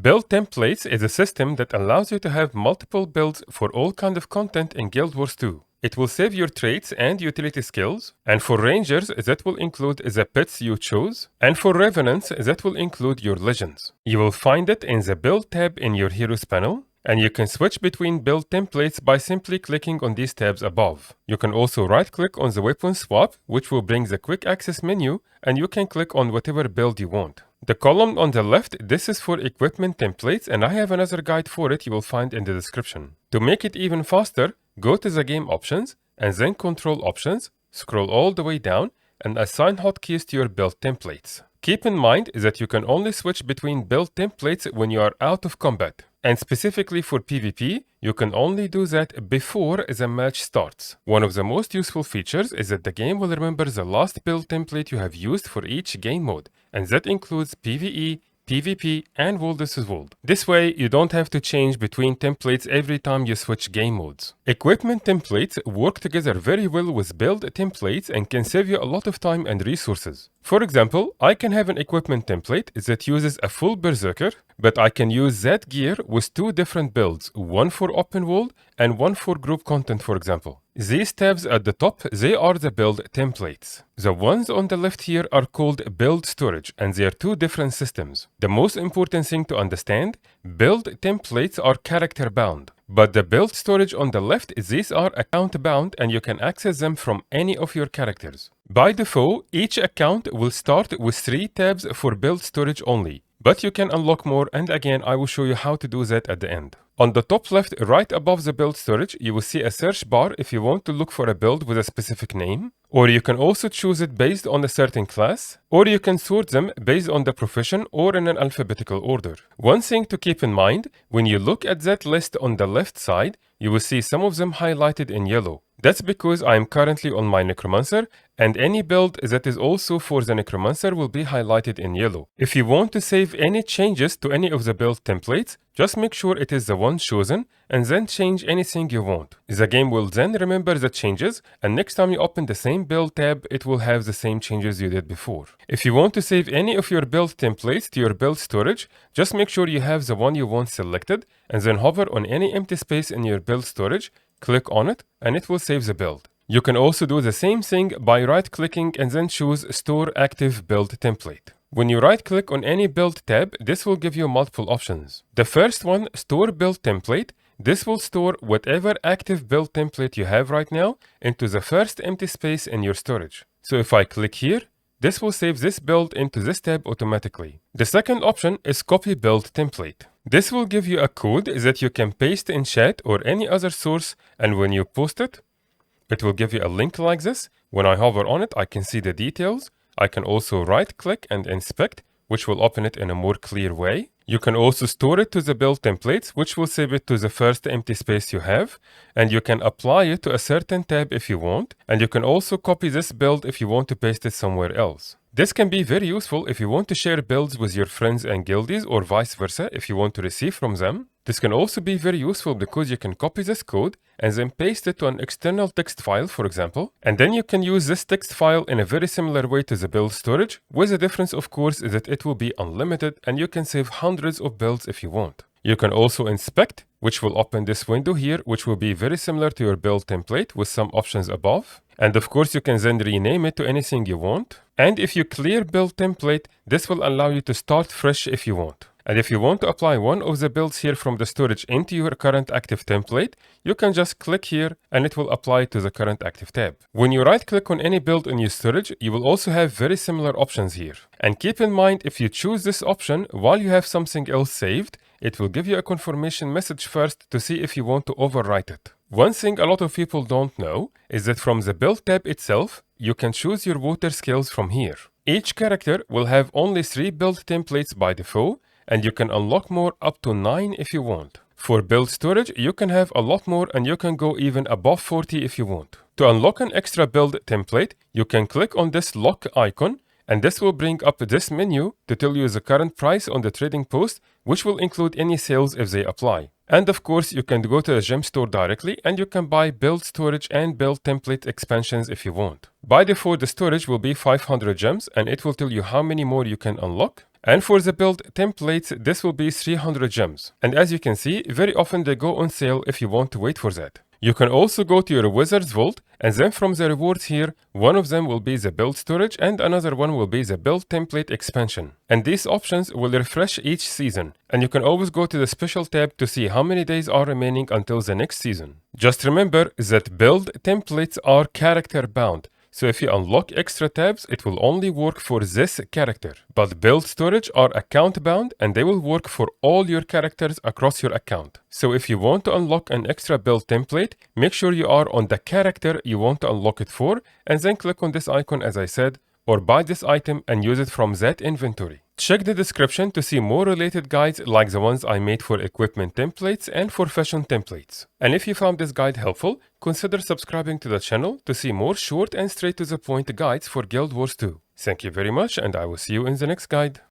Build Templates is a system that allows you to have multiple builds for all kinds of content in Guild Wars 2. It will save your traits and utility skills, and for Rangers that will include the pets you chose, and for Revenants that will include your legends. You will find it in the Build tab in your Heroes panel, and you can switch between build templates by simply clicking on these tabs above. You can also right-click on the weapon swap, which will bring the quick access menu, and you can click on whatever build you want. The column on the left, this is for equipment templates, and I have another guide for it you will find in the description. To make it even faster, go to the game options, and then control options, scroll all the way down, and assign hotkeys to your build templates. Keep in mind that you can only switch between build templates when you are out of combat. And specifically for PvP, you can only do that before the match starts. One of the most useful features is that the game will remember the last build template you have used for each game mode, and that includes PvE, PvP, and World vs. World. This way, you don't have to change between templates every time you switch game modes. Equipment templates work together very well with build templates and can save you a lot of time and resources. For example, I can have an equipment template that uses a full Berserker, but I can use that gear with two different builds, one for open world and one for group content, for example. These tabs at the top, they are the build templates. The ones on the left here are called build storage, and they are two different systems. The most important thing to understand, build templates are character bound. But the build storage on the left, these are account bound and you can access them from any of your characters. By default, each account will start with 3 tabs for build storage only. But you can unlock more, and again I will show you how to do that at the end. On the top left, right above the build storage, you will see a search bar if you want to look for a build with a specific name. Or you can also choose it based on a certain class. Or you can sort them based on the profession or in an alphabetical order. One thing to keep in mind, when you look at that list on the left side, you will see some of them highlighted in yellow. That's because I am currently on my Necromancer, and any build that is also for the Necromancer will be highlighted in yellow. If you want to save any changes to any of the build templates, just make sure it is the one chosen, and then change anything you want. The game will then remember the changes, and next time you open the same build tab, it will have the same changes you did before. If you want to save any of your build templates to your build storage, just make sure you have the one you want selected, and then hover on any empty space in your build storage, click on it, and it will save the build. You can also do the same thing by right-clicking and then choose Store Active Build Template. When you right-click on any build tab, this will give you multiple options. The first one, Store Build Template, this will store whatever active build template you have right now into the first empty space in your storage. So if I click here, this will save this build into this tab automatically. The second option is Copy Build Template. This will give you a code that you can paste in chat or any other source, and when you post it, it will give you a link like this. When I hover on it, I can see the details. I can also right-click and inspect, which will open it in a more clear way. You can also store it to the build templates, which will save it to the first empty space you have, and you can apply it to a certain tab if you want, and you can also copy this build if you want to paste it somewhere else. This can be very useful if you want to share builds with your friends and guildies, or vice versa if you want to receive from them. This can also be very useful because you can copy this code and then paste it to an external text file, for example, and then you can use this text file in a very similar way to the build storage, with the difference of course that it will be unlimited and you can save hundreds of builds if you want. You can also inspect, which will open this window here, which will be very similar to your build template with some options above. And of course you can then rename it to anything you want. And if you clear build template, this will allow you to start fresh if you want. And if you want to apply one of the builds here from the storage into your current active template, you can just click here and it will apply to the current active tab. When you right click on any build in your storage, you will also have very similar options here. And keep in mind, if you choose this option while you have something else saved, it will give you a confirmation message first to see if you want to overwrite it. One thing a lot of people don't know is that from the build tab itself, you can choose your water skills from here. Each character will have only 3 build templates by default, and you can unlock more up to 9 if you want. For build storage, you can have a lot more and you can go even above 40 if you want. To unlock an extra build template, you can click on this lock icon, and this will bring up this menu to tell you the current price on the trading post, which will include any sales if they apply. And of course, you can go to the gem store directly and you can buy build storage and build template expansions if you want. By default, the storage will be 500 gems and it will tell you how many more you can unlock. And for the build templates, this will be 300 gems. And as you can see, very often they go on sale if you want to wait for that. You can also go to your Wizard's Vault, and then from the rewards here, one of them will be the build storage and another one will be the build template expansion. And these options will refresh each season, and you can always go to the special tab to see how many days are remaining until the next season. Just remember that build templates are character bound. So if you unlock extra tabs, it will only work for this character. But build storage are account bound and they will work for all your characters across your account. So if you want to unlock an extra build template, make sure you are on the character you want to unlock it for, and then click on this icon as I said, or buy this item and use it from that inventory. Check the description to see more related guides like the ones I made for equipment templates and for fashion templates. And if you found this guide helpful, consider subscribing to the channel to see more short and straight to the point guides for Guild Wars 2. Thank you very much, and I will see you in the next guide.